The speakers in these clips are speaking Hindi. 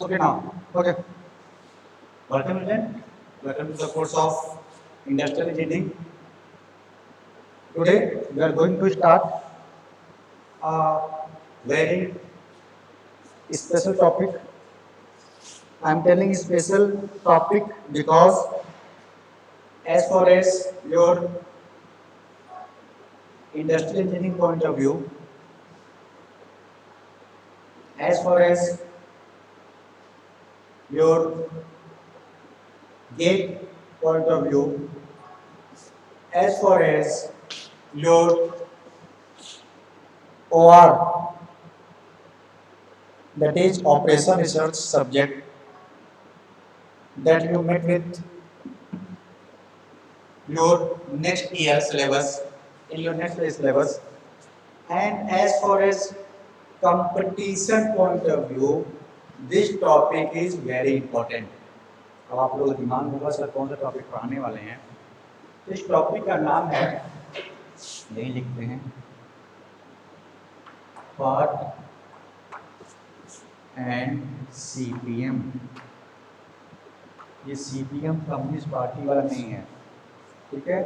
Okay, now. Okay. Welcome again. Welcome to the course of Industrial Engineering. Today we are going to start a very special topic. I am telling special topic because as far as your industrial engineering point of view, as far as your gate point of view, as far as your OR, that is operation research subject that you met with your next year syllabus in your next year syllabus, and as far as competition point of view, this topic is very important. अब आप लोगों को दिमाग होगा सर कौन सा टॉपिक पढ़ाने वाले हैं। इस टॉपिक का नाम है, यही लिखते हैं, पार्ट एंड सीपीएम। ये सीपीएम कम्युनिस्ट पार्टी वाला नहीं है, ठीक है।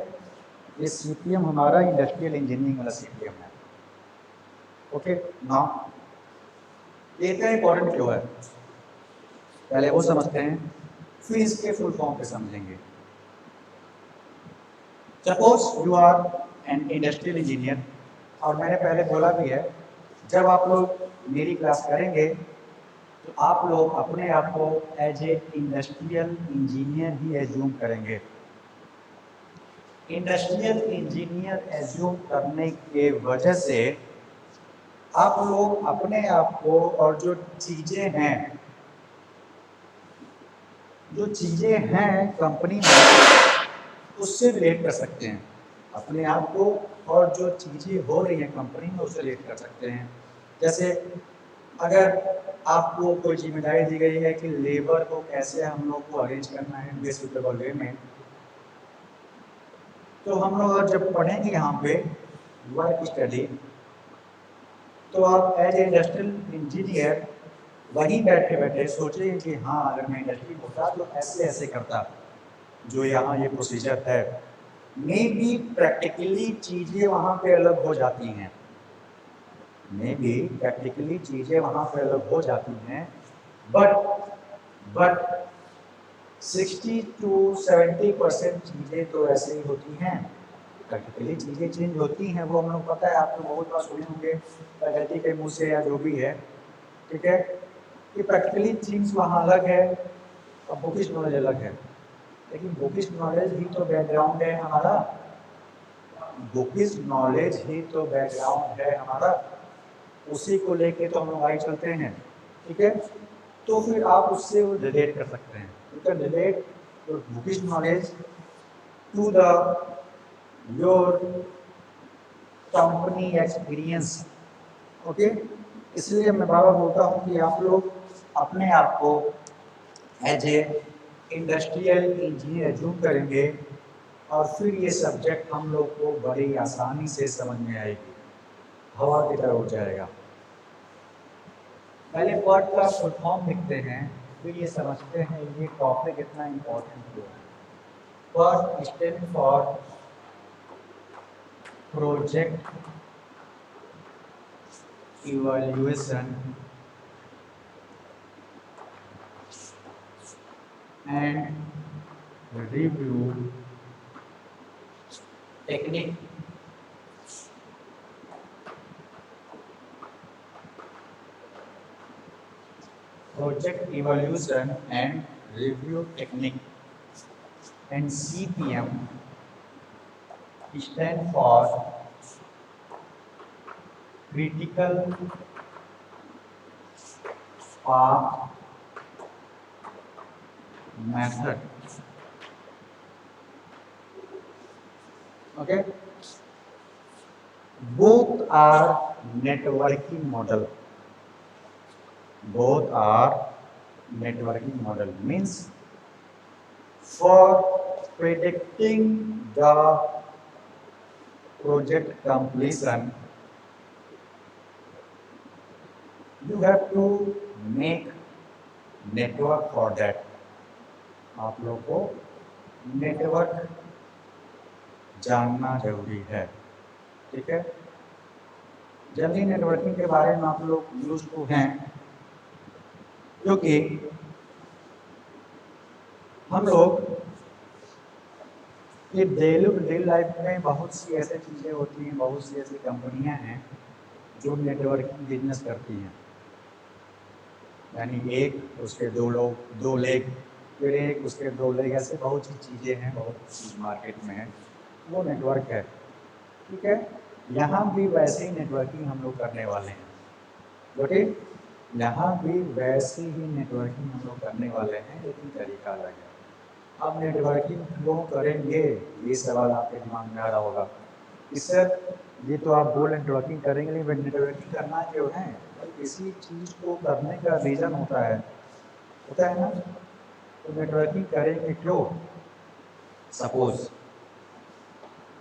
ये सीपीएम हमारा इंडस्ट्रियल इंजीनियरिंग वाला सीपीएम है। ओके, नाउ ये इतना इंपॉर्टेंट क्यों है, पहले वो समझते हैं, फिर इसके फुल फॉर्म पे समझेंगे। Suppose you are an industrial engineer, और मैंने पहले बोला भी है, जब आप लोग मेरी क्लास करेंगे तो आप लोग अपने आप को एज ए इंडस्ट्रियल इंजीनियर ही एज्यूम करेंगे। इंडस्ट्रियल इंजीनियर एज्यूम करने के वजह से आप लोग अपने आप को और जो चीजें हैं कंपनी में उससे रिलेट कर सकते हैं अपने आप को, और जो चीजें हो रही हैं कंपनी में उससे रिलेट कर सकते हैं। जैसे अगर आपको कोई जिम्मेदारी दी गई है कि लेबर को कैसे हम लोग को अरेंज करना है बेसिकेबल वे में, तो हम लोग जब पढ़ेंगे यहाँ पे वर्क स्टडी, तो आप एज ए इंडस्ट्रियल इंजीनियर वहीं बैठे बैठे सोचेंगे कि हाँ अगर मैं इंडस्ट्री होता तो ऐसे ऐसे करता, जो यहाँ ये प्रोसीजर है। मे बी प्रैक्टिकली चीजें वहाँ पे अलग हो जाती हैं, बट 60 to 70% चीजें तो ऐसे ही होती हैं। प्रैक्टिकली चीजें चेंज होती हैं, वो हम लोग पता है, आप लोग बहुत बार सुने होंगे प्रगति के मुँह से या जो भी है, ठीक है, कि प्रैक्टिकली चीज वहाँ अलग है और बुकिश नॉलेज अलग है। लेकिन बुकिश नॉलेज ही तो बैकग्राउंड है हमारा, बुकिश नॉलेज ही तो बैकग्राउंड है हमारा, उसी को लेके तो हम लोग आगे चलते हैं, ठीक है। तो फिर आप उससे रिलेट कर सकते हैं, you can relate your bookish knowledge to the your company experience, okay. इसलिए मैं बार बार बोलता हूँ कि आप लोग अपने आप को as a industrial engineer assume करेंगे, और फिर ये सब्जेक्ट हम लोग को बड़ी आसानी से समझ में आएगी, हवा की तरह हो जाएगा। पहले वर्ड का फुल फॉर्म लिखते हैं, फिर ये समझते हैं ये टॉपिक इतना इम्पोर्टेंट क्यों है। First step for project evaluation and review technique. Project evaluation and review technique, and CPM stand for critical path method, okay. Both are networking model, means for predicting the project completion you have to make network for that, आप लोग को नेटवर्क जानना जरूरी है। ठीक है, जनरली नेटवर्किंग के बारे में आप लोग यूज टू हैं, क्योंकि हम लोग ये डेली लाइफ में बहुत सी ऐसी चीज़ें होती हैं, बहुत सी ऐसी कंपनियां हैं जो नेटवर्किंग बिजनेस करती हैं। यानी एक उसके दो लोग, दो लेग, फिर एक उसके दो लेग, ऐसे बहुत सी चीज़ें हैं, बहुत सी मार्केट में है, वो नेटवर्क है। ठीक है, यहाँ भी वैसे ही नेटवर्किंग हम लोग करने वाले हैं, ओके, यहाँ भी वैसे ही नेटवर्किंग हम लोग करने वाले हैं, लेकिन तरीका अलग है। अब नेटवर्किंग क्यों करेंगे, ये सवाल आपके दिमाग में आ रहा होगा कि सर ये तो आप बोल नेटवर्किंग करेंगे, लेकिन नेटवर्किंग करना क्यों है? किसी चीज़ को करने का रीज़न होता है ना। तो नेटवर्किंग करेंगे क्यों? सपोज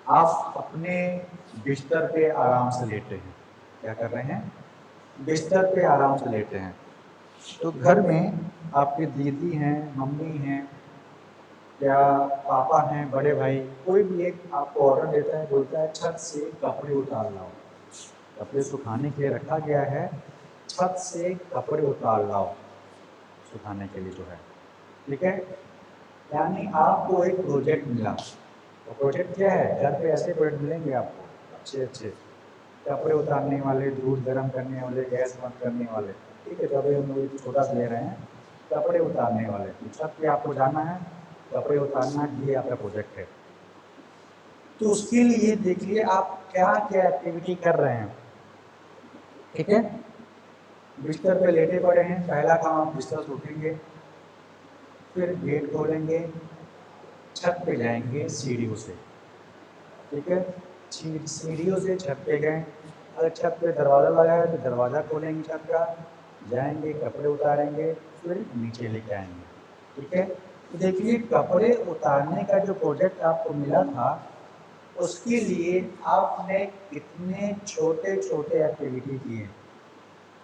आप अपने बिस्तर पे आराम से लेटे हैं, क्या कर रहे हैं? बिस्तर पे आराम से लेटे हैं, तो घर में आपके दीदी हैं, मम्मी हैं, या पापा हैं, बड़े भाई, कोई भी एक आपको ऑर्डर देता है, बोलता है छत से कपड़े उतार लाओ, कपड़े सुखाने के लिए रखा गया है, छत से कपड़े उतार लाओ सुखाने के लिए जो है। ठीक है, यानी आपको एक प्रोजेक्ट मिला, तो प्रोजेक्ट क्या है? घर पे ऐसे प्रोजेक्ट मिलेंगे आपको अच्छे अच्छे, कपड़े उतारने वाले, दूध गर्म करने वाले, गैस बंद करने वाले। ठीक है, तो अभी हम लोग छोटा सा ले रहे हैं, कपड़े उतारने वाले, तो छत पे आपको जाना है, कपड़े उतारना, ये आपका प्रोजेक्ट है। तो उसके लिए देखिए आप क्या क्या एक्टिविटी कर रहे हैं। ठीक है, बिस्तर पे लेटे पड़े हैं, पहला काम आप बिस्तर से उठेंगे, फिर गेट खोलेंगे, छत पे जाएंगे सीढ़ियों से। ठीक है, सीढ़ियों से छत पे गए, अगर छत पे दरवाज़ा लगा है तो दरवाज़ा खोलेंगे छत का, जाएंगे, कपड़े उतारेंगे, फिर नीचे लेके आएंगे। ठीक है, तो देखिए कपड़े उतारने का जो प्रोजेक्ट आपको मिला था, उसके लिए आपने कितने छोटे छोटे एक्टिविटी किए,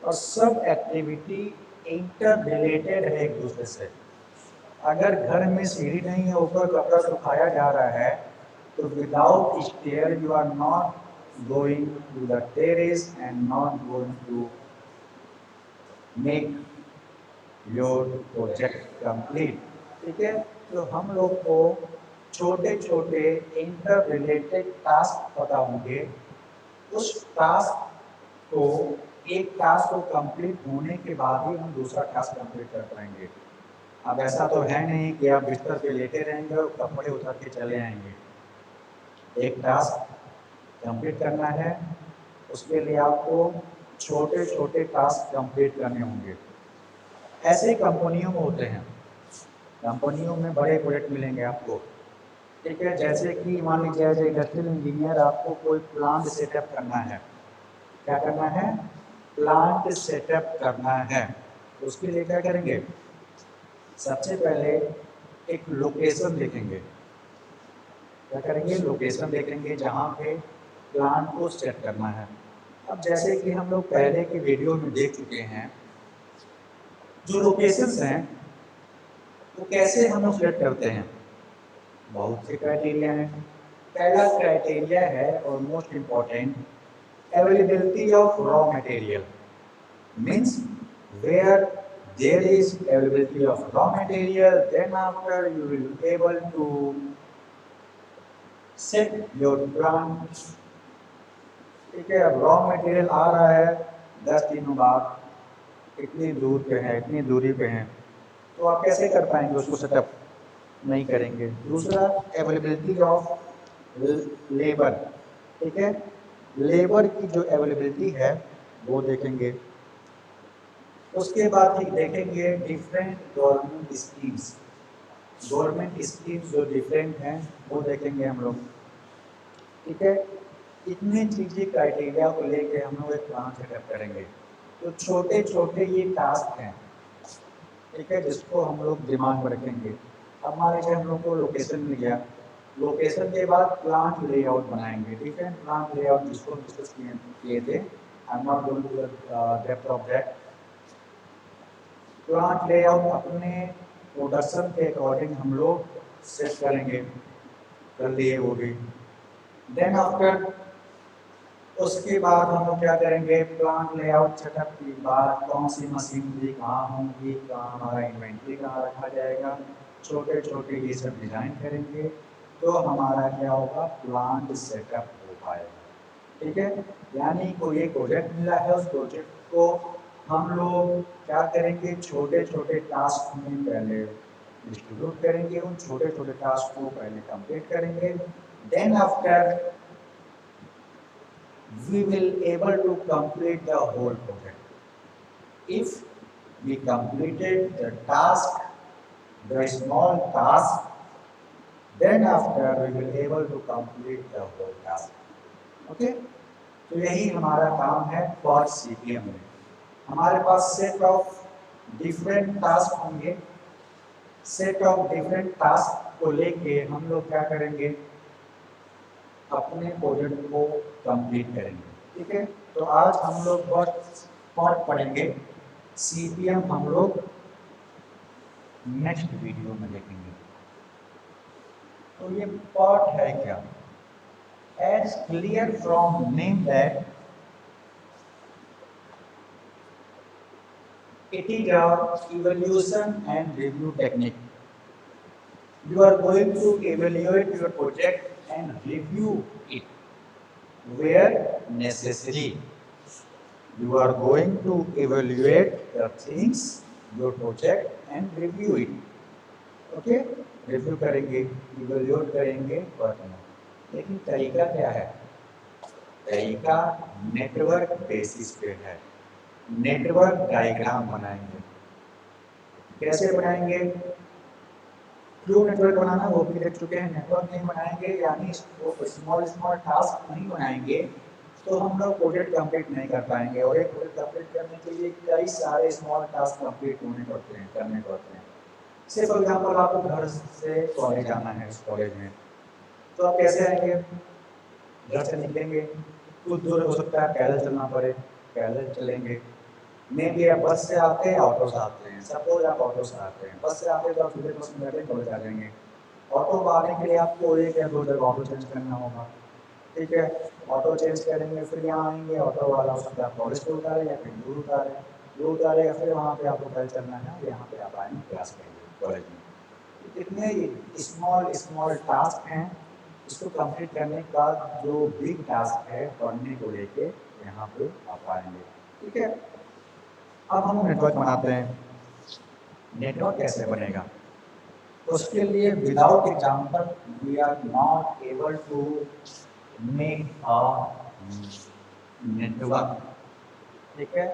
और सब एक्टिविटी इंटर रिलेटेड है एक दूसरे से। अगर घर में सीढ़ी नहीं है, ऊपर कपड़ा सुखाया जा रहा है, तो without stair you are not going to the terrace and not going to make your project complete. ठीक है, तो हम लोग को छोटे छोटे इंटर रिलेटेड टास्क पता होंगे, उस टास्क को, एक टास्क को कंप्लीट होने के बाद ही हम दूसरा टास्क कंप्लीट कर पाएंगे। अब ऐसा तो है नहीं कि आप बिस्तर पे लेटे रहेंगे और कपड़े उतार के चले आएंगे। एक टास्क कंप्लीट करना है, उसके लिए आपको छोटे छोटे टास्क कंप्लीट करने होंगे। ऐसे कंपनियों में होते हैं, कंपनियों में बड़े प्रोजेक्ट मिलेंगे आपको। ठीक है, जैसे कि मान लीजिए एज इंडस्ट्रियल इंजीनियर आपको कोई प्लांट सेटअप करना है। क्या करना है? प्लांट सेटअप करना है। उसके लिए क्या करेंगे? सबसे पहले एक लोकेशन देखेंगे। क्या करेंगे? लोकेशन देखेंगे जहाँ पे प्लांट को सेट करना है। अब जैसे कि हम लोग पहले की वीडियो में देख चुके हैं, जो लोकेशंस हैं वो कैसे हम लोग सेलेक्ट करते हैं? बहुत से क्राइटेरिया हैं। पहला क्राइटेरिया है और most important, availability of raw material, means where there is availability of raw material, then after you will be able to set your plant। ठीक है, अब रॉ मटेरियल आ रहा है 10 दिनों बाद, इतनी दूर पे है, इतनी दूरी पे है, तो आप कैसे कर पाएंगे उसको सेटअप? नहीं करेंगे। दूसरा, अवेलेबिलिटी ऑफ लेबर। ठीक है, लेबर की जो अवेलेबिलिटी है वो देखेंगे। उसके बाद देखेंगे different government schemes, government schemes जो डिफरेंट हैं वो देखेंगे हम लोग। ठीक है, इतनी चीज़ें क्राइटेरिया को लेके हम लोग एक प्लान सेटअप करेंगे। तो छोटे छोटे ये टास्क हैं, ठीक है, जिसको हम लोग दिमाग में रखेंगे। अब मान लीजिए हम लोग को लोकेशन मिल गया, लोकेशन के बाद प्लांट लेआउट बनाएंगे। ठीक है, प्लांट लेआउट जिसको डिस्कस किए थे, I am not going to the depth of that. Plant layout अपने प्रोडक्शन के अकॉर्डिंग हम लोग सेट करेंगे, कर लिए वो भी। देन आफ्टर उसके बाद हम लोग क्या करेंगे, प्लांट लेआउट सेटअप के बाद कौन सी मशीनरी कहाँ होंगी, कहाँ हमारा इन्वेंट्री कहाँ रखा जाएगा, छोटे छोटे ये सब डिजाइन करेंगे, तो हमारा क्या होगा, प्लांट सेटअप हो पाएगा। ठीक है, यानी कोई एक प्रोजेक्ट मिला है, उस प्रोजेक्ट को हम लोग क्या करेंगे, छोटे छोटे टास्क में पहले डिस्ट्रीब्यूट करेंगे, उन छोटे छोटे टास्क को पहले कंप्लीट करेंगे। Then after we will able to complete the whole project. If we completed the task, the small task, then after we will able to complete the whole task. Okay? तो यही हमारा काम है फॉर CPM में। हमारे पास सेट ऑफ डिफरेंट टास्क होंगे, सेट ऑफ डिफरेंट टास्क को लेके हम लोग क्या करेंगे, अपने प्रोजेक्ट को कंप्लीट करेंगे। ठीक है, तो आज हम लोग बहुत पार्ट पढ़ेंगे, CPM हम लोग नेक्स्ट वीडियो में देखेंगे। तो ये पार्ट है क्या, as clear from name that it is a evaluation and review technique. You are going to evaluate your project and review it where necessary. You are going to evaluate the things, your project and review it. Okay? Review करेंगे, इवेल्यूएट करेंगे, करना। लेकिन तरीका क्या है, तरीका नेटवर्क बेसिस पे है। नेटवर्क डायग्राम बनाएंगे। कैसे बनाएंगे, क्यों नेटवर्क बनाना वो भी देख चुके हैं। नेटवर्क नहीं बनाएंगे यानी स्मॉल स्मॉल टास्क नहीं बनाएंगे तो हम लोग प्रोजेक्ट कंप्लीट नहीं कर पाएंगे, और एक प्रोजेक्ट कंप्लीट करने के लिए कई सारे स्मॉल टास्क कंप्लीट होने पड़ते हैं, करने पड़ते हैं। से फॉर एग्जांपल आपको घर से कॉलेज जाना है, उस कॉलेज में तो आप कैसे आएंगे, घर से निकलेंगे, कुछ दूर हो सकता है पैदल चलना पड़े, पैदल चलेंगे। मे भी आप बस से आते हैं, ऑटो से आते हैं। सपोज आप ऑटो से आते हैं, बस से आते हैं तो आप सीधे बस में बैठे कॉलेज आ जाएंगे। ऑटो में आने के लिए आपको एक या दो जगह ऑटो चेंज करना होगा। ठीक है, ऑटो चेंज करेंगे, फिर यहाँ आएंगे, ऑटो वाला हो सकता है कॉलेज पे उतारे या फिर दूर उतारे, दूर उतारेगा, फिर वहाँ पे आपको पैदल चलना है, यहाँ पे आप आएंगे क्लास करेंगे कॉलेज में। कितने स्मॉल स्मॉल टास्क हैं, इसको कंप्लीट करने का जो बिग टास्क है पढ़ने को लेके यहाँ पे आप आएंगे। ठीक है, अब हम नेटवर्क बनाते हैं। नेटवर्क कैसे बनेगा, उसके लिए without example we are not able to make a network. ठीक है,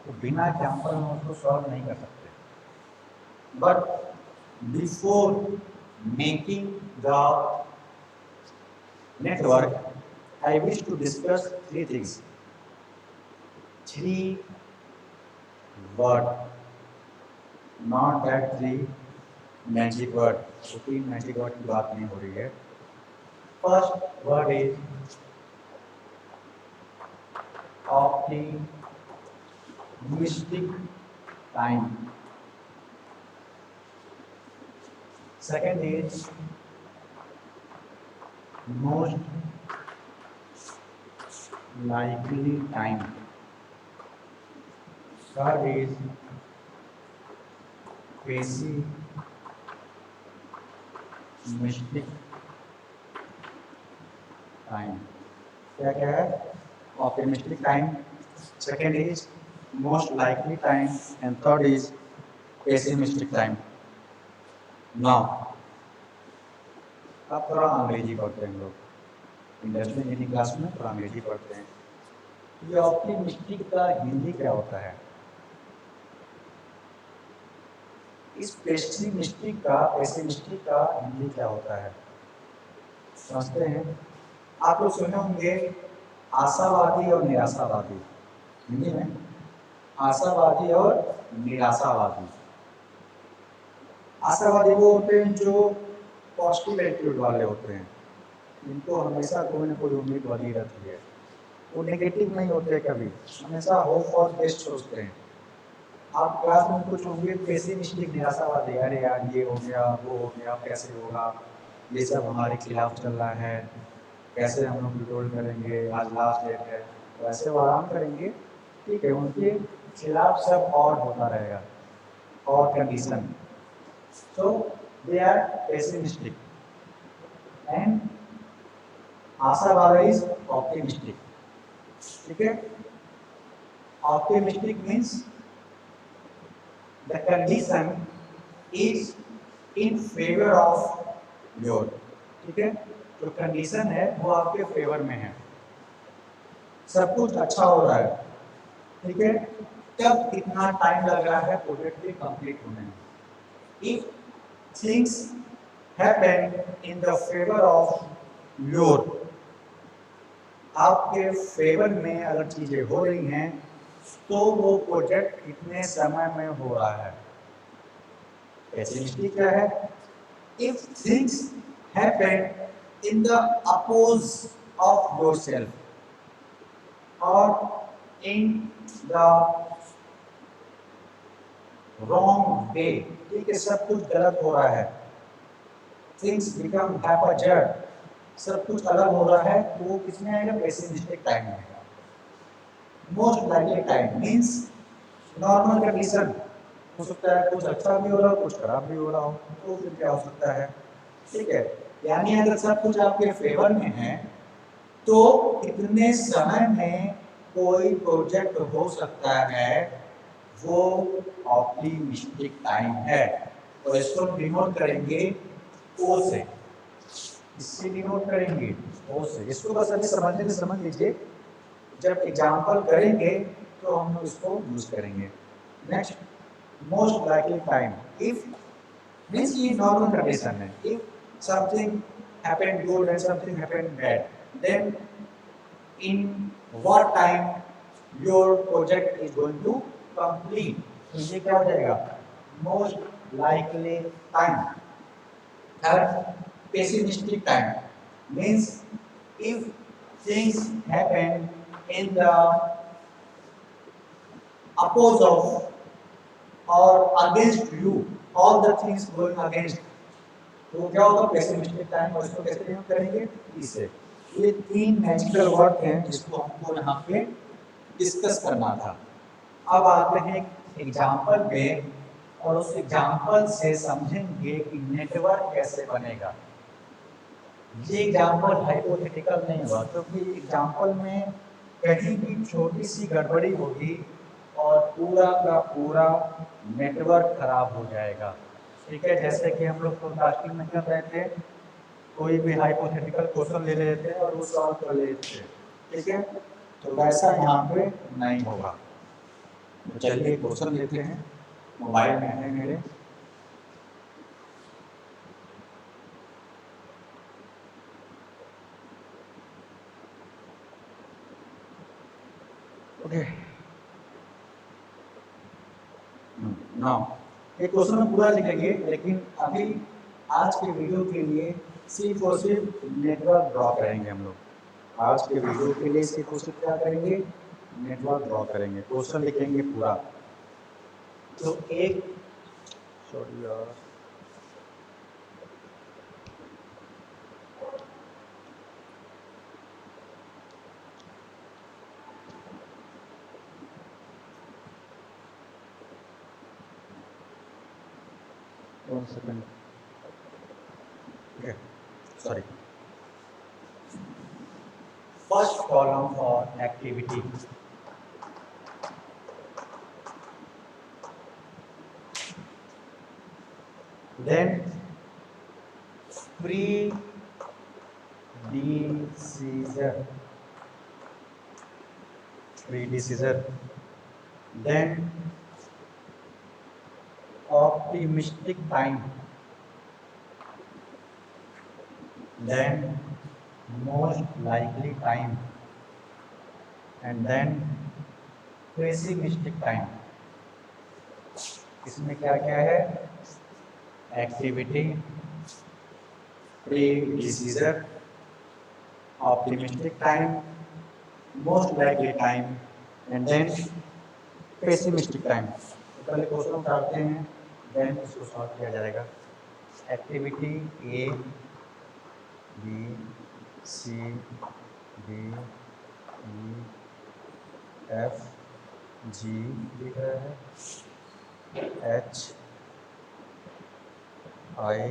तो बिना एग्जाम्पल हम उसको सॉल्व नहीं कर सकते। But before making the network I wish to discuss three things, three word, not that three magic word. तो तीन मैजिक वर्ड की बात नहीं हो रही है। First word is optimistic time, second is most likely time, third is pessimistic time. क्या क्या है, optimistic time, second is most likely time and third is pessimistic time. Now अब थोड़ा अंग्रेजी पढ़ते हैं लोग, इंडस्ट्रियल इंजीनियरिंग क्लास में थोड़ा अंग्रेजी पढ़ते हैं। ये ऑप्टिमिस्टिक का हिंदी क्या होता है, इस पेसिमिस्टिक का हिंदी क्या होता है समझते हैं। आप लोग सुने होंगे आशावादी और निराशावादी, हिंदी में आशावादी और निराशावादी। आशावादी वो होते हैं जो पॉजिटिव एटीट्यूड वाले होते हैं, इनको हमेशा कोई ना कोई उम्मीद बनी रहती है, वो नेगेटिव नहीं होते, कभी हमेशा होप और बेस्ट सोचते हैं। आप क्लास में कुछ होंगे पेसिमिस्टिक, निराशावादी, अरे यार ये हो गया वो हो गया, कैसे होगा, ये सब हमारे खिलाफ चल रहा है, कैसे हम लोग विड्रॉल करेंगे, आज लास्ट डेट है, तो ऐसे वो आराम करेंगे। ठीक है, उनके खिलाफ सब और होता रहेगा और condition, so they are pessimistic and आशावादी इज ऑप्टिमिस्टिक। ठीक है, optimistic means the condition is in favour of your. ठीक है, जो कंडीशन है वो आपके फेवर में है, सब कुछ अच्छा हो रहा है। ठीक है, तब कितना टाइम लग रहा है प्रोजेक्ट के कंप्लीट होने में। If things happen in the favour of your, आपके फेवर में अगर चीजें हो रही हैं तो वो प्रोजेक्ट कितने समय में हो रहा है। पेसिमिस्टिक क्या है? If things happen in the oppose of yourself और इन द रॉन्ग वे, ठीक है, सब कुछ गलत हो रहा है, थिंग्स बिकम हैपजर्ड, सब कुछ अलग हो रहा है, तो वो किसमें आएगा? पेसिमिस्टिक टाइम में। Most likely time means normal condition, हो सकता है कुछ अच्छा भी हो रहा हो, कुछ खराब भी हो रहा हो, तो फिर क्या हो सकता है? ठीक है, यानी अगर सब कुछ आपके फेवर में है तो कितने समय में कोई प्रोजेक्ट हो सकता है, वो ऑप्टिमिस्टिक टाइम है। तो इसको डिनोट करेंगे ओ से, इससे डिनोट करेंगे ओ से। इसको बस अभी समझने में समझ लीजिए, जब एग्जाम्पल करेंगे तो हम लोग इसको यूज करेंगे। Next, most likely time, if means ये नॉर्मल कंडीशन है, if something happened good and something happened bad, then in what time your project is going to complete. तो ये क्या हो जाएगा? Most likely time. Third, pessimistic time means if things happen in the oppose of or against you, all the things going against, तो क्या होगा? Pessimistic time. और इसको कैसे हम करेंगे? इसे। ये तीन मैजिकल वर्ड हैं जिसको हमको यहाँ पे डिस्कस करना था। अब आते हैं एग्जाम्पल पे और उस एग्जाम्पल से समझेंगे कि नेटवर्क कैसे बनेगा। ये एग्जाम्पल हाइपोथेटिकल नहीं हुआ, क्योंकि एग्जाम्पल में कहीं भी छोटी सी गड़बड़ी होगी और पूरा का पूरा नेटवर्क खराब हो जाएगा। ठीक है, जैसे कि हम लोग फोरकास्टिंग में कर रहे थे, कोई भी हाइपोथेटिकल क्वेश्चन ले लेते हैं और वो सॉल्व कर लेते हैं। ठीक है, तो वैसा यहाँ पे नहीं होगा। तो चलिए क्वेश्चन लेते हैं, मोबाइल में है मेरे। ओके, नाउ एक क्वेश्चन हम पूरा लिखेंगे, लेकिन अभी आज के वीडियो के लिए सिर्फ और सिर्फ नेटवर्क ड्रॉ करेंगे हम लोग। आज के वीडियो के लिए सिर्फ और सिर्फ क्या करेंगे? नेटवर्क ड्रॉ करेंगे, क्वेश्चन लिखेंगे पूरा। तो एक, सॉरी यार, one second, okay, sorry. First column for activity, then predecessor, then optimistic time, then most likely time, and then pessimistic time। इसमें क्या क्या है? Activity, predecessor, optimistic time, most likely time, and then pessimistic time। पहले क्वेश्चन उठाते हैं, देन इसको सॉल्व किया जाएगा। Activity A B C D E F G दिख रहा है, एच आई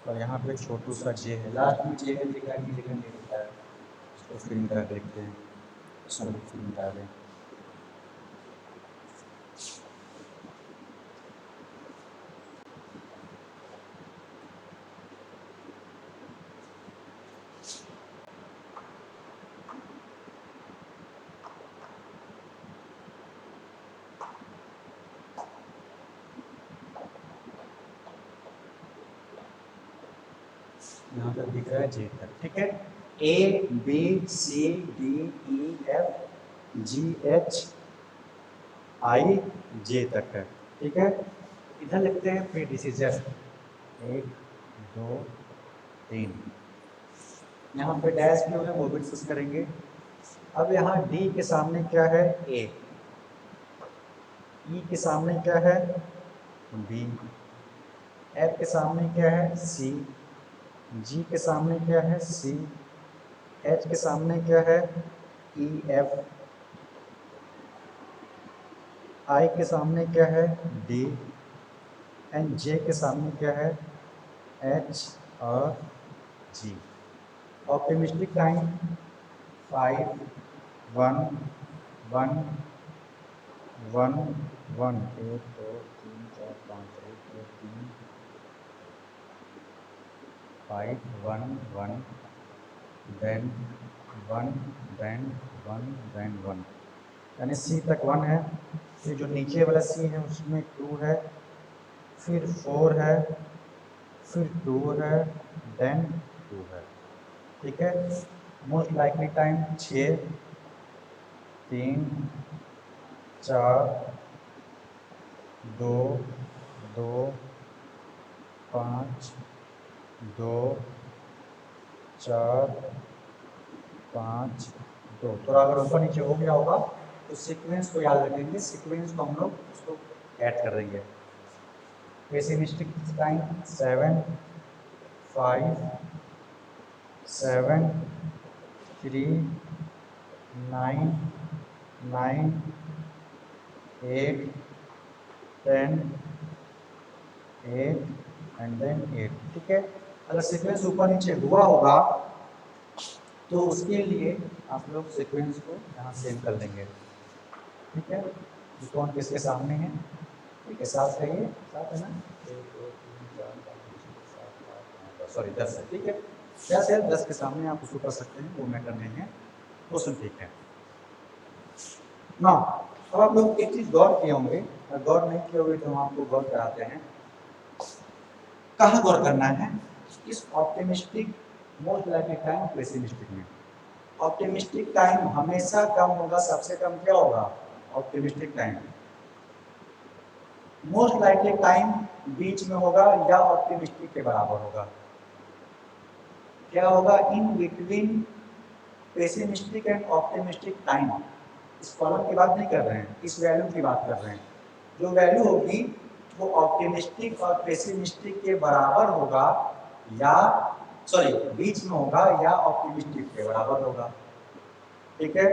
और यहाँ पे छोटू सा जे है, लास्ट में जे है लिखा है, लेकिन नहीं लिखा है, इसको फिल कर देखते हैं, इसको फिल डालें। यहाँ तक दिख रहा है जे तक, ठीक है। A B C D E F G H I J तक है, ठीक है। इधर लिखते हैं फिर डिसीजन 1 2 3, यहाँ पे डैश भी होगा, वो भी डिस्कस करेंगे। अब यहाँ डी के सामने क्या है, ए, ई के सामने क्या है, बी, एफ के सामने क्या है, सी, जी के सामने क्या है, सी, एच के सामने क्या है, ई एफ, आई के सामने क्या है, डी, एंड जे के सामने क्या है, एच और G. Optimistic time 5 1 1 1 1 1 2 3 4 5 1 2 3 5 1 1 then 1 then 1 then 1, यानी सी तक 1 है, फिर जो नीचे वाला सी है उसमें 2 है, फिर 4 है, फिर 2 है, देन 2 है, ठीक है। Most likely time 6 3 4 2 2 5 2 4 5 2। थोड़ा अगर ऊपर नीचे हो गया होगा तो सीक्वेंस को याद रखेंगे, सीक्वेंस को हम लोग उसको ऐड कर देंगे। पेसिमिस्टिक टाइम 7 5 7 3 9 9 8 10 8 एंड देन 8, ठीक है। अगर सीक्वेंस ऊपर नीचे हुआ होगा तो उसके लिए आप लोग सीक्वेंस को यहाँ सेम कर लेंगे, ठीक है। कौन किसके सामने है, ठीक है, 7 कहिए, 7 है ना, 1 2 3 4 5 6 7 8 9 सॉरी 10 है, ठीक है। 10 है, 10 के सामने आप उसको कर सकते हैं, वो मैटर नहीं है, क्वेश्चन ठीक है ना। अब आप लोग एक चीज गौर किए होंगे, अगर गौर नहीं किए होंगे तो हम आपको गौर कराते हैं। कहाँ गौर करना है, इस optimistic most likely time pessimistic में। ऑप्टिमिस्टिक टाइम हमेशा कम होगा, सबसे कम क्या होगा, optimistic time. Most likely time बीच में होगा या ऑप्टिमिस्टिक के बराबर होगा। क्या होगा, in between pessimistic and optimistic time. इस कॉलम की बात नहीं कर रहे हैं, इस वैल्यू की बात कर रहे हैं। जो वैल्यू होगी वो ऑप्टिमिस्टिक और पेसिमिस्टिक के बराबर होगा या सॉरी बीच में होगा या ऑप्टिमिस्टिक के बराबर होगा, ठीक है।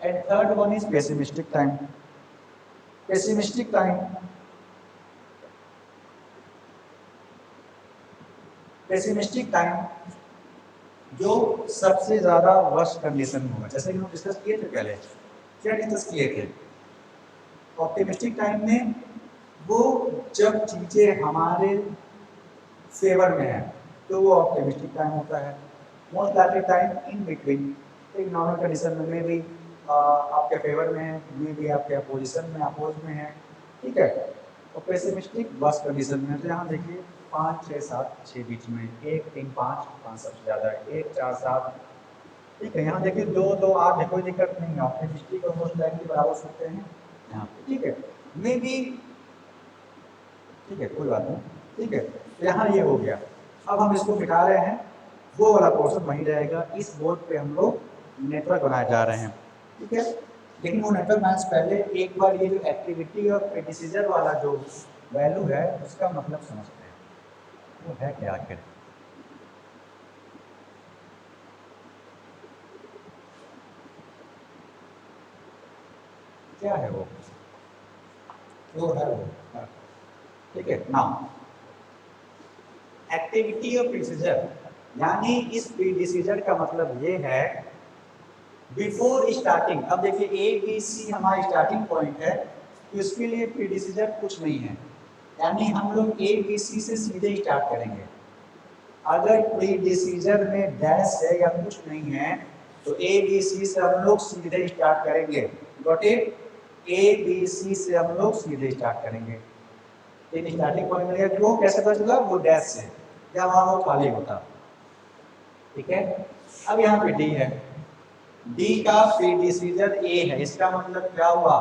And third one is pessimistic time. Pessimistic time, pessimistic time जो सबसे ज्यादा वर्स्ट कंडीशन में होगा, जैसे कि हम डिस्कस किए थे पहले, क्या डिस्कस किए थे। ऑप्टिमिस्टिक टाइम में वो जब चीजें हमारे फेवर में है तो वो ऑप्टिमिस्टिक टाइम होता है। Most likely time in between, एक नॉर्मल कंडीशन में भी आपके फेवर में है, में भी आपके अपोजिशन में अपोज में है, ठीक है। और पेसिमिस्टिक वर्स्ट कंडीशन में है। तो यहाँ देखिए 5 6 7 6 बीच में, 1 3 5 5 सबसे ज़्यादा है, 1 4 7, ठीक है। यहाँ देखिए 2 2 8 है, कोई दिक्कत नहीं है, ऑप्टिमिस्टिक और मोस्ट लाइकली बराबर सकते हैं यहाँ पे, ठीक है। मे बी, ठीक है, कोई बात नहीं, ठीक है। तो यहाँ ये हो गया। अब हम इसको मिटा रहे हैं, वो वाला पोर्शन वहीं रहेगा। इस बोर्ड पे हम लोग नेटवर्क बनाए जा रहे हैं, ठीक है। लेकिन वो नेटवर्क मैथ्स पहले एक बार ये जो एक्टिविटी और प्रीडिसीजर वाला जो वैल्यू है उसका मतलब समझते हैं, वो है क्या आखिर। क्या है वो है वो, ठीक है ना। एक्टिविटी और प्रीडिसीजर यानी इस प्रीडिसीजर का मतलब ये है बिफोर स्टार्टिंग। अब देखिए ए बी सी हमारा स्टार्टिंग पॉइंट है, तो इसके लिए प्रीडिसीजर कुछ नहीं है, यानी हम लोग ए बी सी से सीधे स्टार्ट करेंगे। अगर प्रीडिसीजर में डैश है या कुछ नहीं है तो ए बी सी से हम लोग सीधे स्टार्ट करेंगे। Got it? A B C से हम लोग सीधे स्टार्ट करेंगे। लेकिन स्टार्टिंग पॉइंट मिलेगा, क्यों, कैसे पता चला? वो डैश से, या वहां वो खाली होता। ठीक है, अब यहाँ पे डी है, डी का प्रीडिसीजर ए है, इसका मतलब क्या हुआ?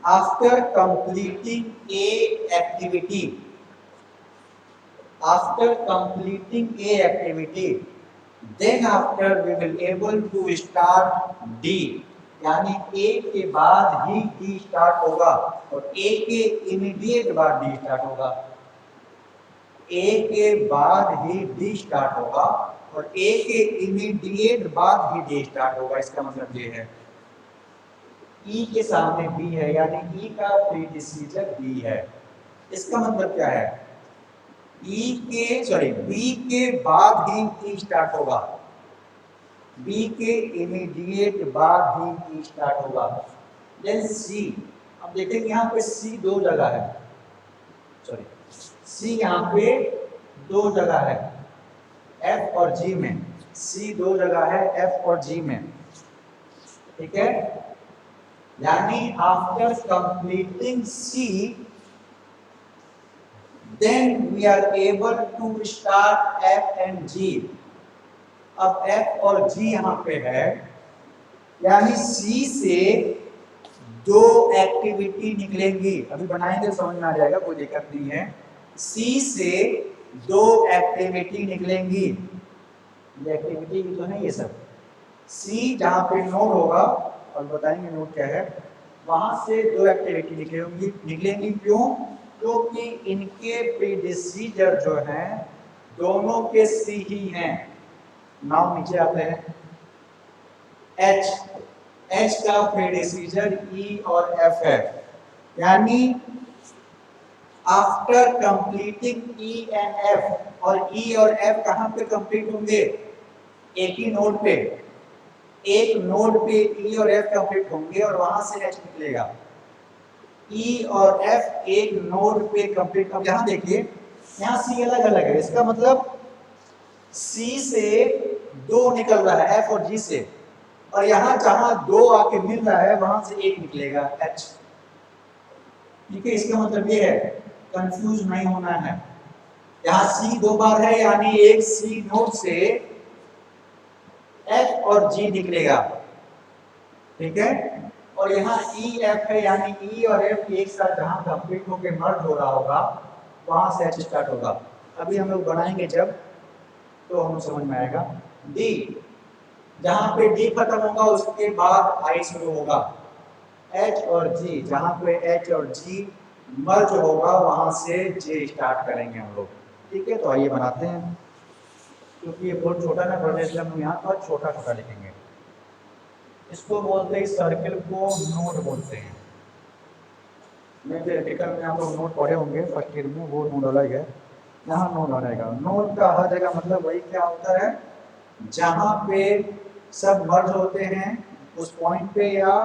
After completing A activity, after completing a activity then after we will able to start D, यानी A के बाद ही D स्टार्ट होगा और A के इमीडिएट बाद D स्टार्ट होगा। A के बाद ही D स्टार्ट होगा और A के इमीडिएट बाद ही D स्टार्ट होगा। इसका मतलब ये है E के सामने B है, यानी E का प्रीडिसीजर B है। इसका मतलब क्या है? बी के बाद ही ई स्टार्ट होगा, बी के इमीडिएट बाद ही ई स्टार्ट होगा। देन सी, अब देखेंगे यहाँ पे सी दो जगह है, सी यहाँ पे दो जगह है, एफ और जी में, सी दो जगह है एफ और जी में। ठीक है, यानी after completing C then we are able to start F and G। अब F और G यहाँ पे है, यानी C से दो एक्टिविटी निकलेंगी। अभी बनाएंगे समझ में आ जाएगा, कोई दिक्कत नहीं है। C से दो एक्टिविटी निकलेंगी, ये एक्टिविटी की तो है ये सब। C जहाँ पे नोड होगा और बताएंगे नोड क्या है, वहां से दो एक्टिविटी निकलेंगी। क्यों? क्योंकि इनके प्रीडिसीजर जो हैं दोनों के सी ही हैं। नाउ नीचे आते हैं, एच का प्रीडिसीजर ई और एफ है, यानी after completing E and F, और ई और एफ कहां पे कंप्लीट होंगे? एक ही नोड पे, एक नोड पे ई और एफ कंप्लीट होंगे और वहां से एच निकलेगा। ई और एफ एक नोड पे कंप्लीट। अब यहां देखिए, यहां सी अलग अलग है, इसका मतलब सी से दो निकल रहा है एफ और जी से, और यहां जहां दो आके मिल रहा है वहां से एक निकलेगा एच। ठीक है, इसका मतलब ये है, कंफ्यूज नहीं होना है। यहां सी दो बार है, यानी एक सी नोड से एफ और जी निकलेगा। ठीक है, और यहाँ ई एफ है, यानी ई और एफ एक साथ जहां कंप्लीट होकर मर्ज हो रहा होगा वहां से एच स्टार्ट होगा। अभी हम लोग बनाएंगे जब, तो हमें समझ में आएगा। डी, जहां पे डी खत्म होगा उसके बाद आई शुरू होगा। एच और जी, जहां पे एच और जी मर्ज होगा वहां से जे स्टार्ट करेंगे हम लोग। ठीक है, तो आइए बनाते हैं, क्योंकि ये बहुत छोटा ना पड़ता है इसलिए हम यहाँ पर छोटा छोटा लिखेंगे। इसको बोलते हैं, सर्किल को नोड बोलते हैं। मैं थियोरेटिकल में आप लोग नोड पढ़े होंगे फर्स्ट ईयर में, वो नोड अलग है, यहाँ नोड रहेगा। नोड का हर जगह मतलब वही क्या होता है, जहाँ पे सब मर्ज होते हैं उस पॉइंट पे, या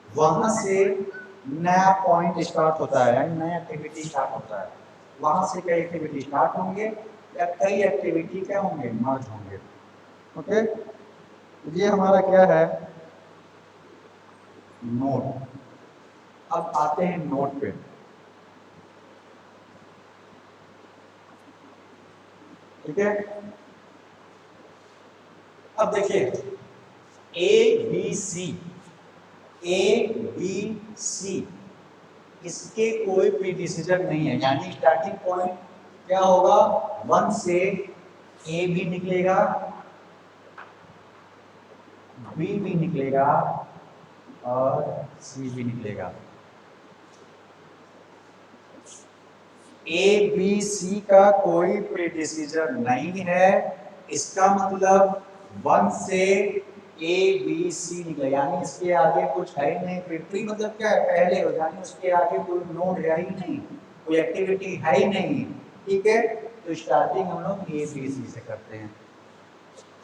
वहां से नया पॉइंट स्टार्ट होता है, नया एक्टिविटी स्टार्ट होता है। वहां से कई एक्टिविटी स्टार्ट होंगे या कई एक्टिविटी क्या होंगे, मर्ज होंगे। ओके, ये हमारा क्या है, नोड। अब आते हैं नोड पे। ठीक है, अब देखिए ए बी सी, ए बी सी इसके कोई प्रीडिसीजर नहीं है, यानी स्टार्टिंग पॉइंट क्या होगा, 1 से ए बी निकलेगा, बी भी निकलेगा और सी भी निकलेगा। ए बी सी का कोई प्रीडिसीजर नहीं है, इसका मतलब 1 से ए बी सी निकले, यानी इसके आगे कुछ है ही नहीं। प्री मतलब क्या है, पहले हो, यानी उसके आगे कोई नोड है ही नहीं, कोई एक्टिविटी है ही नहीं। ठीक है, तो स्टार्टिंग हम लोग ए बी सी से करते हैं।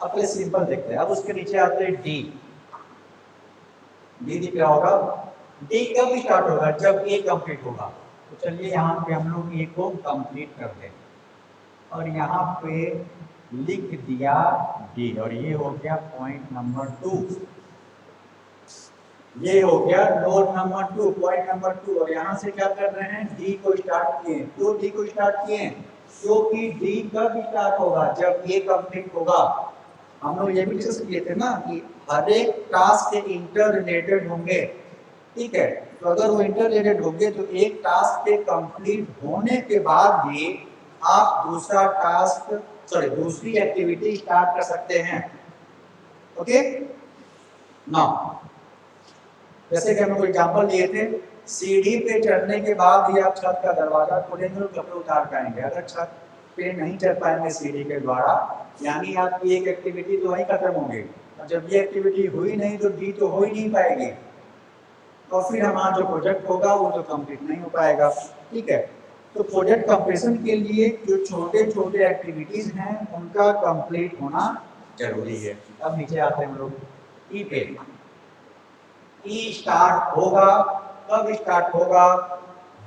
अब पहले सिंपल देखते हैं। अब उसके नीचे आते हैं डी। डी दिख रहा होगा। डी कब स्टार्ट होगा, जब ए कंप्लीट होगा। तो चलिए यहाँ पे हम लोग ए को कंप्लीट कर दें और यहाँ पे लिख दिया डी, और ये हो गया पॉइंट नंबर 2। ये हो गया नोड नंबर 2, पॉइंट नंबर 2। और यहाँ से क्या कर रहे हैं, डी को स्टार्ट किए। क्यों डी को स्टार्ट किए, क्योंकि डी कब स्टार्ट होगा, जब ए कंप्लीट होगा। हम लोग ये भी डिस्कस किए थे ना कि हर एक टास्क के इंटर रिलेटेड होंगे। ठीक है, तो अगर वो इंटर रिलेटेड होंगे तो एक टास्क के कंप्लीट होने के बाद भी आप दूसरा टास्क दूसरी एक्टिविटी स्टार्ट कर सकते हैं। ओके ना, जैसे कि हम लोग एग्जांपल दिए थे, सीढ़ी पे चढ़ने के बाद ही आप छत का दरवाजा खोलेंगे और कपड़े उतार पाएंगे। अगर छत पे नहीं चढ़ पाएंगे सीढ़ी के द्वारा, यानी आपकी एक एक्टिविटी तो वहीं खत्म होगी। और जब ये एक्टिविटी हुई नहीं तो डी तो हो ही नहीं पाएगी, और फिर हमारा जो प्रोजेक्ट होगा वो तो कंप्लीट नहीं हो पाएगा। ठीक है, तो प्रोजेक्ट कंप्लीशन के लिए जो छोटे छोटे एक्टिविटीज हैं उनका कंप्लीट होना जरूरी है। अब नीचे आते हैं हम लोग ई पे। ई स्टार्ट होगा, कब स्टार्ट होगा,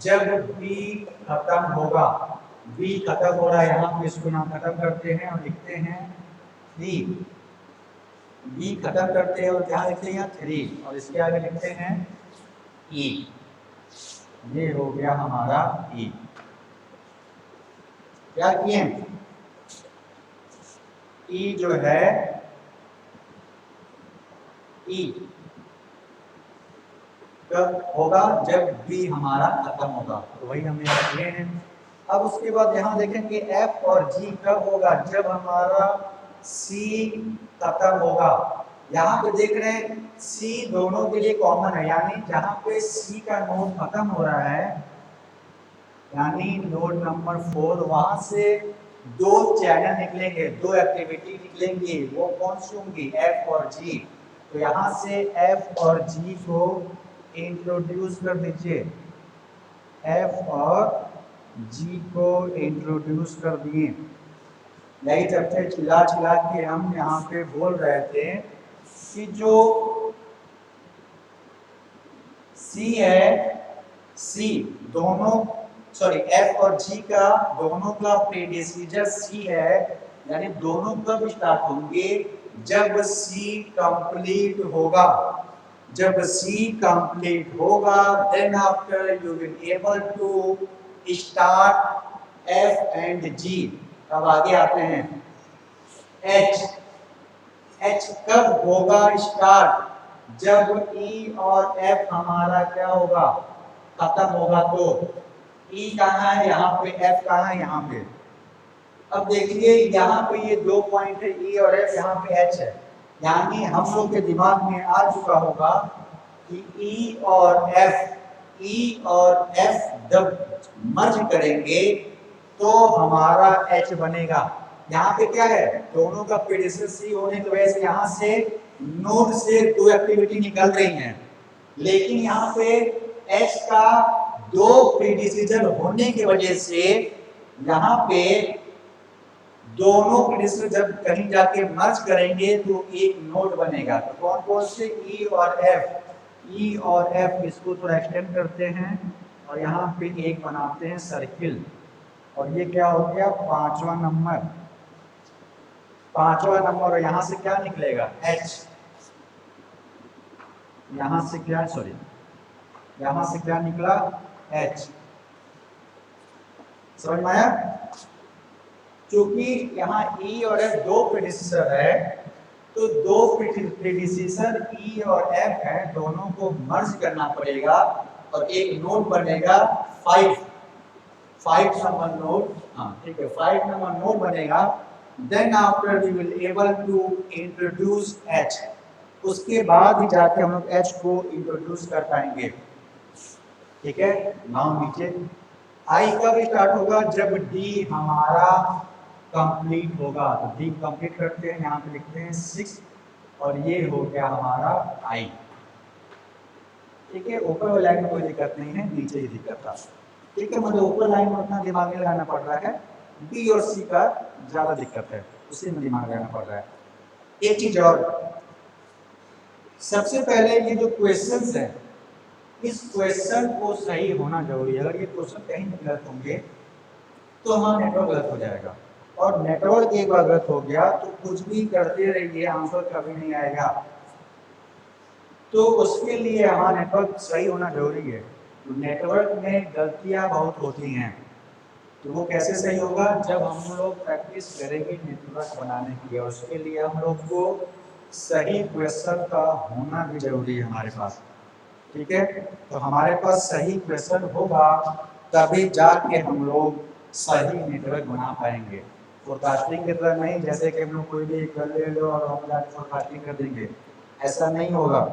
जब बी खत्म होगा। बी खत्म हो रहा है, यहाँ पे इसको नाम खत्म करते हैं और लिखते हैं 3। बी खत्म करते हैं और क्या लिखते हैं 3, और इसके आगे लिखते हैं ई। ये हो गया हमारा ई। क्या किए, ई जो है, ई कब होगा, जब बी हमारा खत्म होगा, तो वही हमने किए हैं। अब उसके बाद यहाँ देखेंगे एफ और जी कब होगा, जब हमारा सी खत्म होगा। यहाँ पे देख रहे हैं सी दोनों के लिए कॉमन है, यानी जहाँ पे सी का नोड खत्म हो रहा है, यानी नोड नंबर 4, वहां से 2 चैनल निकलेंगे, 2 एक्टिविटी निकलेंगी। वो कौन सी होंगी, एफ और जी। तो यहाँ से एफ और जी को इंट्रोड्यूस कर दीजिए। एफ और जी को इंट्रोड्यूस कर दिए। यही चर्चे चिल्ला चिल्ला के हम यहाँ पे बोल रहे थे कि जो सी है, सी दोनों एफ और जी का दोनों का प्रीडिसीजर सी है, यानी दोनों कब स्टार्ट होंगे, जब सी कंप्लीट होगा। जब सी कंप्लीट होगा, then after you will able to start F and G. अब आगे आते हैं एच। एच कब होगा स्टार्ट, जब ई और एफ हमारा क्या होगा, खत्म होगा। तो ई कहाँ है, यहाँ पे, एफ कहाँ है, यहाँ पे। अब देखिए यहाँ पे ये 2 पॉइंट है, ई और एफ, यहाँ पे एच है, यानी हम लोग के दिमाग में आ चुका होगा कि ई और एफ जब मर्ज करेंगे तो हमारा एच बनेगा। यहाँ पे क्या है, दोनों का प्रीडिसीजर सी होने की वजह से यहाँ से नोड से 2 एक्टिविटी निकल रही हैं, लेकिन यहाँ पे एच का 2 प्रीडिसीजर होने की वजह से यहाँ पे दोनों प्रीडिसीजर जब कहीं जाके मर्ज करेंगे तो एक नोड बनेगा। तो कौन कौन से, ई और एफ। ई और एफ इसको थोड़ा एक्सटेंड करते हैं और यहाँ पे एक बनाते हैं सर्किल, और ये क्या हो गया, 5वां नंबर। 5वां नंबर, और यहाँ से क्या निकलेगा, एच। यहाँ से क्या, यहाँ से क्या निकला, एच। समझ में आया। क्योंकि यहाँ ई और एफ 2 प्रीडिसीजर है, तो 2 प्रीडिसीजर ई और एफ है, दोनों को मर्ज करना पड़ेगा और एक नोड बनेगा 5 नंबर नोड। हाँ ठीक है, 5 नंबर नोड बनेगा। Then after we will able to introduce H. उसके बाद ही जाके हम लोग H को इंट्रोड्यूस कर पाएंगे। ठीक है, नाउ नीचे I कब स्टार्ट होगा, जब D हमारा कंप्लीट होगा। तो D कंप्लीट करते हैं, यहाँ पे लिखते हैं 6 और ये हो गया हमारा I। ठीक है, ऊपर वाली लाइन में कोई दिक्कत नहीं है, नीचे ही दिक्कत था। ठीक है, मुझे ऊपर लाइन में उतना दिमाग नहीं लगाना पड़ रहा है, B और C का ज्यादा दिक्कत है, उसी में दिमाग लगाना पड़ रहा है। एक चीज और, सबसे पहले ये जो क्वेश्चंस है, इस क्वेश्चन को सही होना जरूरी है। अगर ये क्वेश्चन कहीं गलत होंगे तो हमारा नेटवर्क गलत हो जाएगा, और नेटवर्क एक बार गलत हो गया तो कुछ भी करते रहिए, आंसर कभी नहीं आएगा। तो उसके लिए हमारा नेटवर्क सही होना जरूरी है। तो नेटवर्क में गलतियां बहुत होती हैं, तो वो कैसे सही होगा, जब हम लोग प्रैक्टिस करेंगे नेटवर्क बनाने की, और उसके लिए हम लोग को सही क्वेश्चन का होना भी जरूरी है हमारे पास। ठीक है, तो हमारे पास सही क्वेश्चन होगा तभी जाके हम लोग सही नेटवर्क बना पाएंगे। फोरकास्टिंग की तरह नहीं, जैसे कि हम लोग कोई भी कर ले लो और हम जाके फोरकास्टिंग कर देंगे, ऐसा नहीं होगा।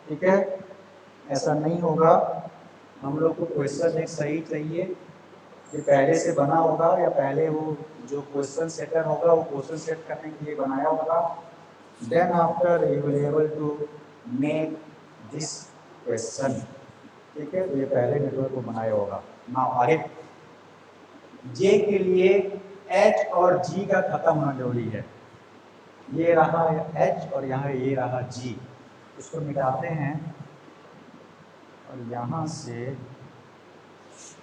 ठीक है, ऐसा नहीं होगा। हम लोग को क्वेश्चन एक सही चाहिए, ये पहले से बना होगा, या पहले वो जो क्वेश्चन सेटर होगा वो क्वेश्चन सेट करने के लिए बनाया होगा। Then after you will able to make this question. ठीक है, तो ये पहले नेटवर्क को बनाया होगा। नाउ आगे जे के लिए एच और जी का खत्म होना जरूरी है। ये रहा एच और यहाँ ये रहा जी, इसको मिटाते हैं और यहाँ से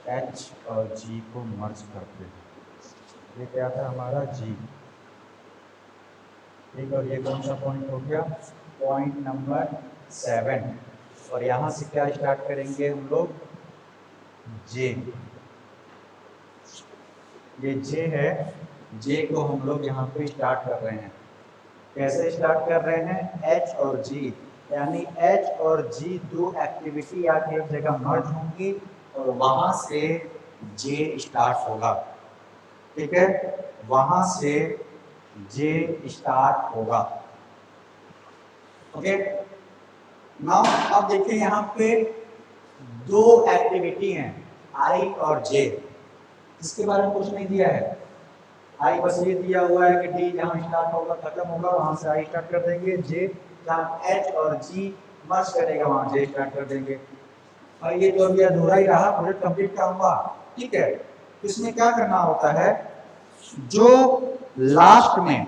एच और जी को मर्ज करते हैं। ये क्या था हमारा जी। ठीक, और ये कौन सा पॉइंट हो गया, पॉइंट नंबर 7। और यहाँ से क्या स्टार्ट करेंगे हम लोग, जे। ये जे है, जे को हम लोग यहाँ पे स्टार्ट कर रहे हैं। कैसे स्टार्ट कर रहे हैं, एच और जी, यानी एच और जी दो एक्टिविटी आके एक जगह मर्ज होंगी और वहां से जे स्टार्ट होगा। ठीक है, वहां से जे स्टार्ट होगा। ओके, नाउ अब देखिए यहाँ पे दो एक्टिविटी हैं, आई और जे। इसके बारे में कुछ नहीं दिया है, आई बस ये दिया हुआ है कि डी जहाँ स्टार्ट होगा खत्म होगा वहां से आई स्टार्ट कर देंगे, जे जहाँ एच और जी मर्ज करेगा वहां जे स्टार्ट कर देंगे। और ये तो अभी अधूरा ही रहा, प्रोजेक्ट कंप्लीट का हुआ। ठीक है, इसमें क्या करना होता है, जो लास्ट में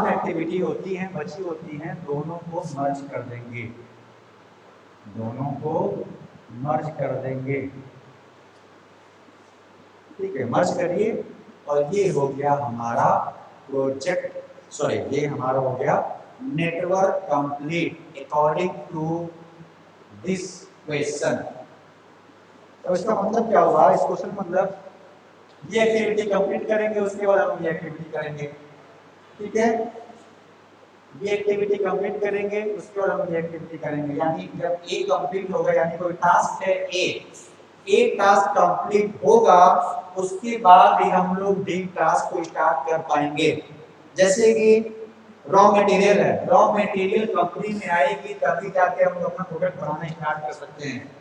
एक्टिविटी होती है, बची होती है, दोनों को मर्ज कर देंगे, दोनों को मर्ज कर देंगे। ठीक है, मर्ज करिए और ये हो गया हमारा प्रोजेक्ट, सॉरी ये हमारा हो गया network complete according to this question. तो इसका मतलब क्या हुआ, इस क्वेश्चन मतलब ये एक्टिविटी कंप्लीट करेंगे, उसके बाद हम ये एक्टिविटी करेंगे। ठीक है, ये एक्टिविटी कंप्लीट करेंगे, उसके बाद हम ये एक्टिविटी करेंगे। यानी जब ए कंप्लीट होगा, यानी कोई टास्क है ए टास्क कंप्लीट होगा, उसके बाद ही हम लोग डी टास्क को स्टार्ट कर पाएंगे। जैसे कि रॉ मटेरियल है, रॉ मटेरियल कंपनी में आएगी तभी जाके हम लोग अपना प्रोडक्ट बनाना स्टार्ट कर सकते हैं।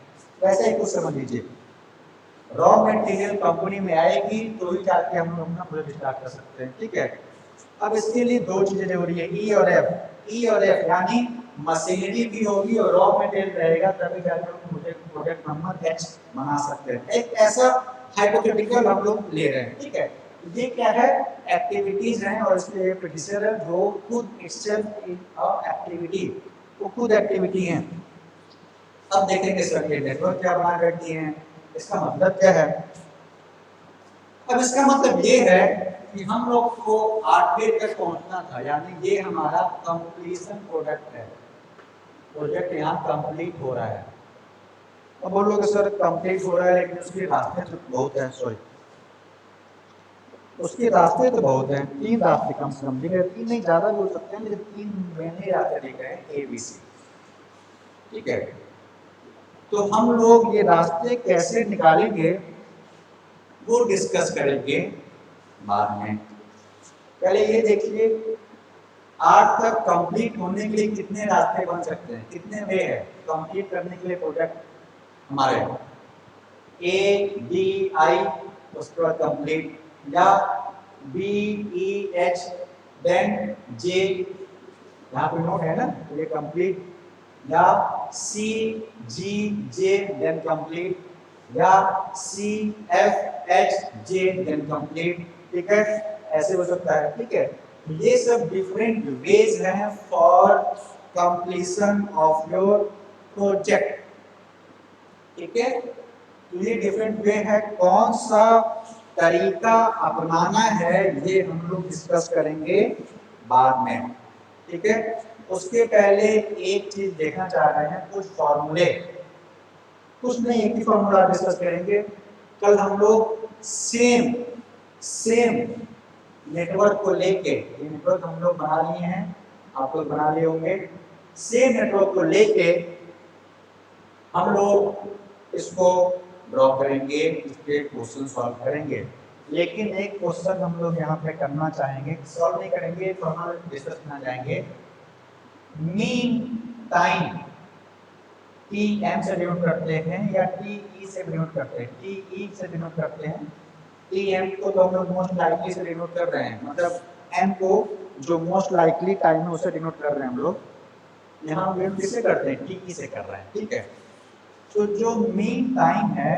वैसे ही कुछ समझ लीजिए, रॉ मटेरियल कंपनी में आएगी तो ही जाके हम लोग अपना प्रोडक्ट स्टार्ट कर सकते हैं। ठीक है, अब इसके लिए दो चीजें जरूरी है, ई और एफ, यानी मशीनरी भी होगी और रॉ मटेरियल रहेगा तभी जाके हम प्रोडक्ट नंबर एच बना सकते हैं। एक ऐसा हाइपोथेटिकल हम लोग ले रहे हैं। ठीक है, ये क्या है, एक्टिविटीज हैं और इसके एक प्रोड्यूसर है जो खुद इटसेल्फ एक्टिविटी, वो खुद एक्टिविटी है। अब देखेंगे सर ये नेटवर्क क्या बना करती है, इसका मतलब क्या है। अब इसका मतलब ये है कि हम लोग को 8वें तक पहुंचना था, यानी ये हमारा कंप्लीशन प्रोडक्ट है, प्रोजेक्ट यहाँ कंप्लीट हो रहा है। अब बोलोगे सर कंप्लीट हो रहा है लेकिन उसके रास्ते तो बहुत हैं, सॉरी उसके रास्ते तो बहुत हैं, 3 रास्ते कम से कम दिख रहे, 3 नहीं ज़्यादा भी हो सकते हैं, लेकिन 3 मेन रास्ते दिख रहे हैं, ABC। ठीक है, तो हम लोग ये रास्ते कैसे निकालेंगे वो डिस्कस करेंगे बाद में। पहले ये देखिए आठ तक कंप्लीट होने के लिए कितने रास्ते बन सकते हैं, कितने वे है कंप्लीट करने के लिए प्रोजेक्ट हमारे? ए डी आई, उसके बाद कंप्लीट, या बी ई एच देन जे, यहाँ पे नोट है ना, तो ये कंप्लीट, या सी जी जे देन कंप्लीट, या C F H J then complete, ठीक है, ऐसे हो सकता है, ठीक है। ये सब डिफरेंट वेज हैं for completion of your project, ठीक है। तो ये डिफरेंट वे है, कौन सा तरीका अपनाना है ये हम लोग डिस्कस करेंगे बाद में, ठीक है। उसके पहले एक चीज देखना चाह रहे हैं, कुछ फॉर्मूले, कुछ नहीं एक ही फॉर्मूला डिस्कस करेंगे। कल हम लोग सेम नेटवर्क को लेके, ये नेटवर्क हम लोग बना लिए हैं, आप लोग बना लिए होंगे, सेम नेटवर्क को लेके हम लोग इसको ड्रॉ करेंगे, इसके क्वेश्चन सॉल्व करेंगे। लेकिन एक क्वेश्चन हम लोग यहाँ पे करना चाहेंगे, सॉल्व नहीं करेंगे तो हम डिस्कस करना चाहेंगे। मीन टाइम टी एम से डिनोट करते हैं या टी ई से डिनोट करते हैं? टी ई से डिनोट करते हैं। टी एम को तो हम लोग मोस्ट लाइकली से डिनोट कर रहे हैं, मतलब एम को जो मोस्ट लाइकली टाइम है उसे डिनोट कर रहे हैं हम लोग। यहाँ हम डिनोट किससे करते हैं? टी ई से कर रहे हैं, ठीक है। तो जो मीन टाइम है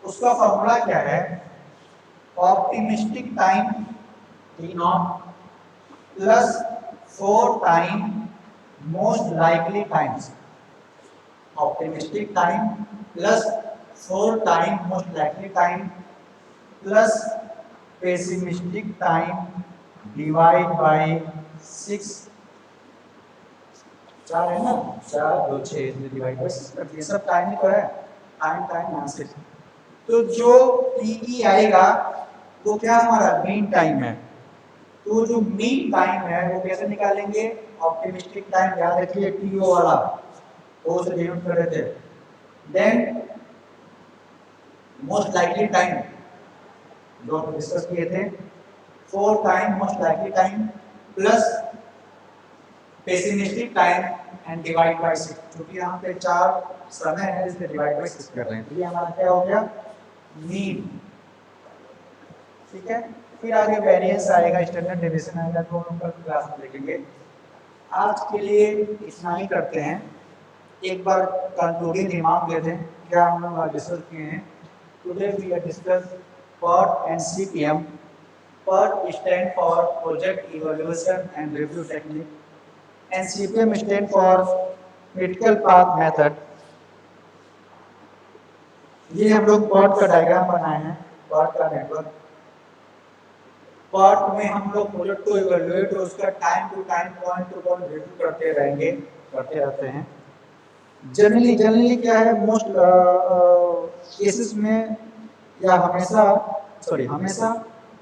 उसका फॉर्मूला क्या है? Optimistic time T not plus 4 time most likely times. Optimistic time plus 4 time most likely time plus pessimistic time divide by 6, 4 है ना, 4 2 6 डिवाइड बाय 6 कर दिए, सब टाइम ही तो है, टाइम टाइम यहाँ से। तो जो टीई आएगा वो क्या हमारा मीन टाइम है। तो जो मीन टाइम है वो कैसे निकालेंगे? ऑप्टिमिस्टिक टाइम याद रखिए टीओ वाला, वो से डिनोट कर रहे थे। देन मोस्ट लाइकली टाइम जो हम डिस्कस किए थे, 4 time most likely time plus pessimistic time and divide by 6, क्योंकि यहाँ पे 4 समय है इसलिए डिवाइड बाय 6 कर रहे हैं। तो ये हमारा क्या हो गया? मीन, ठीक है। फिर आगे वेरिएंस आएगा, स्टैंडर्ड डेविएशन आएगा, तो हम कल क्लास में देखेंगे। आज के लिए इतना ही करते हैं। एक बार कंक्लूडिंग रिमार्क दे दें क्या हम लोग डिस्कस किए हैं। Today we are discuss PERT and CPM. PERT stand for Project Evaluation and Review Technique and CPM stand for Critical Path Method. ये हम लोग PERT का डायग्राम बनाए हैं, PERT का नेटवर्क। PERT में हम लोग प्रोजेक्ट को इवैल्यूएट और उसका time to time point to point review करते रहेंगे, करते रहते हैं। जनरली क्या है, मोस्ट केसेस में या हमेशा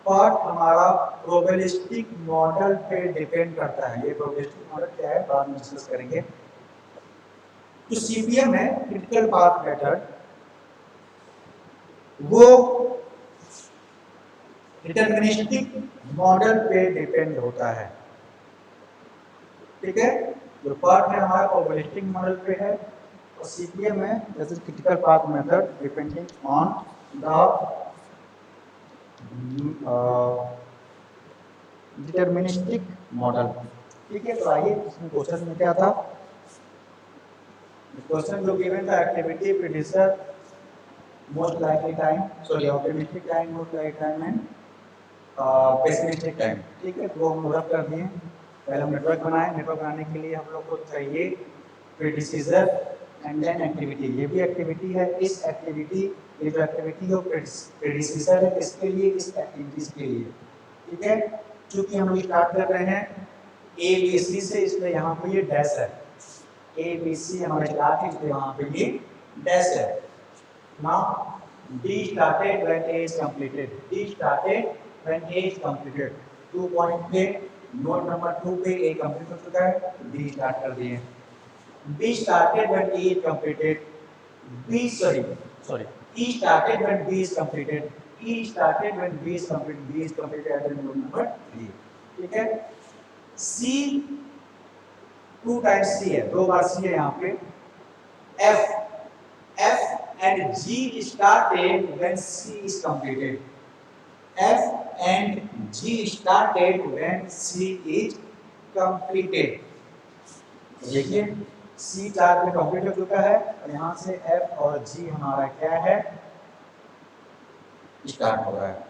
PERT हमारा प्रोबेबिलिस्टिक मॉडल पे डिपेंड करता है। ये प्रोबेबिलिस्टिक मॉडल क्या है बाद में डिस्कस करेंगे। तो CPM है क्रिटिकल पाथ मेथड, वो डिटरमिनिस्टिक मॉडल पे डिपेंड होता है, ठीक है। जो PERT है हमारा प्रोबेबिलिस्टिक मॉडल पे है और CPM है जैसे critical path method depending on the deterministic model, ठीक है। तो आइए इसमें क्वेश्चन में क्या था, क्वेश्चन जो गिवन था activity predictor most likely time, sorry optimistic time most likely time and pessimistic time, ठीक है। तो वो हम रख कर दिए। पहले हम नेटवर्क बनाए, नेटवर्क बनाने के लिए हम लोग को चाहिए प्रेडिसीजर एंड देन एक्टिविटी। ये भी एक्टिविटी है, इस एक्टिविटी ये जो एक्टिविटी है प्रेडिसीजर है इसके लिए, इस एक्टिविटीज के लिए, ठीक है। चूंकि हम लोग स्टार्ट कर रहे हैं ABC से इसलिए यहाँ पे ये डैश है, ABC हमारे स्टार्ट है इसलिए यहाँ पे ये डैश है। Now D started when A is completed, D started when A is completed। 2 point पे नोड नंबर 2 पे A कंप्लीट हो चुका है, D स्टार्ट कर दिए। B started when A is completed, E started when B is completed, E started when B is completed. B is completed at the node number 3. ठीक है. C 2 times C है, 2 बार C है यहाँ पे. F and G started when C is completed. F and G started when C is completed. देखिए C 4 पे कंप्लीट हो चुका है और यहाँ से F और G हमारा क्या है, स्टार्ट हो रहा है.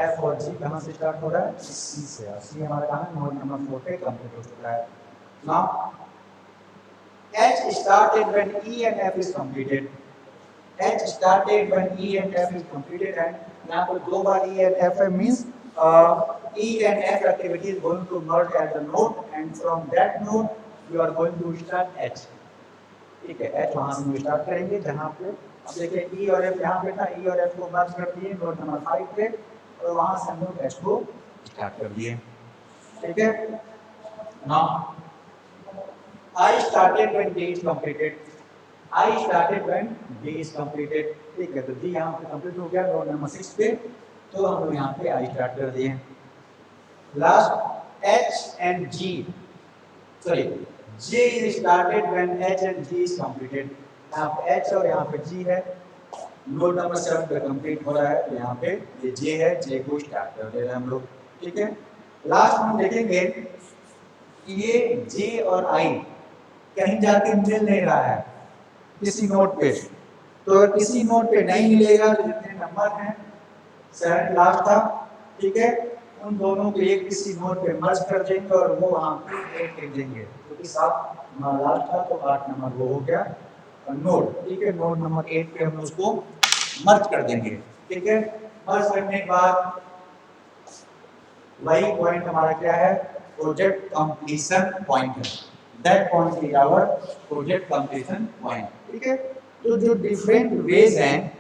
F और G कहाँ से स्टार्ट हो रहा है, C से. और C हमारा कहाँ है, नोड नंबर 4 पे कंप्लीट हो चुका है. Now H started when E and F is completed. H started when E and F is completed and यहाँ पर 2 बार E and F है means E and F activity is going to merge at the node and from that node you are going to start H. ठीक है, H वहाँ से हम स्टार्ट करेंगे जहाँ पे अब देखिए E और F यहाँ पे था, E और F को मर्ज कर दिए नोड नंबर 5 पे और वहाँ से हम लोग H को स्टार्ट कर दिए. ठीक है. Now I started when D is completed. I started when D is completed. ठीक है, तो D यहाँ पे कंप्लीट हो गया नोड नंबर 6 पे, तो हम लोग यहाँ पे I स्टार्ट कर दिए. Last H and G, sorry, J is started when H and G is completed. यहाँ पे H और यहाँ पे G है, नोड नंबर 7 पे कंप्लीट हो रहा है, तो यहाँ पे ये J है, J को स्टार्ट कर दे रहे हैं हम लोग. ठीक है. लास्ट हम देखेंगे ये J और I कहीं जाके मिल नहीं रहा है किसी नोड पे. तो अगर किसी नोड पे नहीं मिलेगा तो जितने नंबर हैं 7 लास्ट था, ठीक है, उन दोनों को एक किसी नोड पे मर्ज कर देंगे और वो वहाँ पे 8 लिख देंगे. क्योंकि 7 लास्ट था तो 8 नंबर वो हो गया नोड. ठीक है, नोड नंबर 8 पे हम उसको मर्ज कर देंगे. ठीक है. मर्ज करने के बाद वही पॉइंट हमारा क्या है, प्रोजेक्ट कंप्लीशन पॉइंट है. That point is our project completion point. ठीक है. तो जो डिफरेंट वेज हैं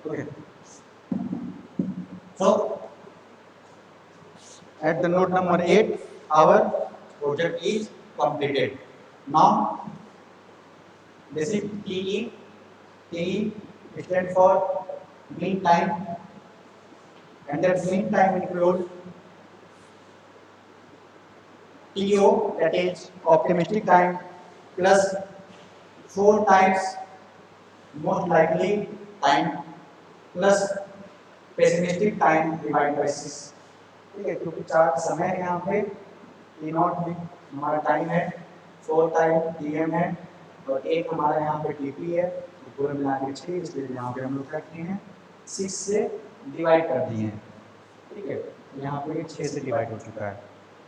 Okay. So, at the node number 8, our project is completed. Now, this is TE. TE stands for mean time, and that mean time includes TO, that is optimistic time, plus 4 times most likely time, plus pessimistic time divide by 6. ठीक है, क्योंकि 4 समय है यहाँ पे, T नॉट भी हमारा टाइम है, 4 टाइम TM है और 1 हमारा यहाँ पे TP है, तो पूरे मिला के 6, इसलिए यहाँ पे हम लोग क्या किए हैं 6 से डिवाइड कर दिए हैं. ठीक है, यहाँ पे 6 से डिवाइड हो चुका है.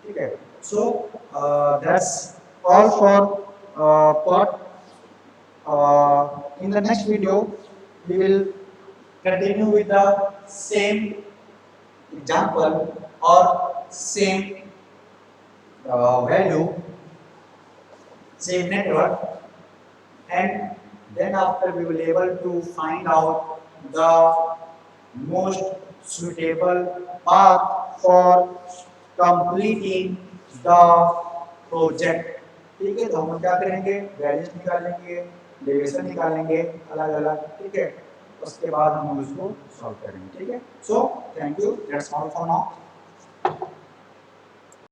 ठीक है. So that's all for part. In the next video we will continue with the same example or same value, same network, and then after we will be able to find out the most suitable path for completing the project. ठीक है, तो हम क्या करेंगे, वैल्यूज निकालेंगे, डेविएशन निकालेंगे अलग अलग. ठीक है, उसके बाद हम उसको सॉल्व करेंगे. ठीक है. So thank you, that's all for now.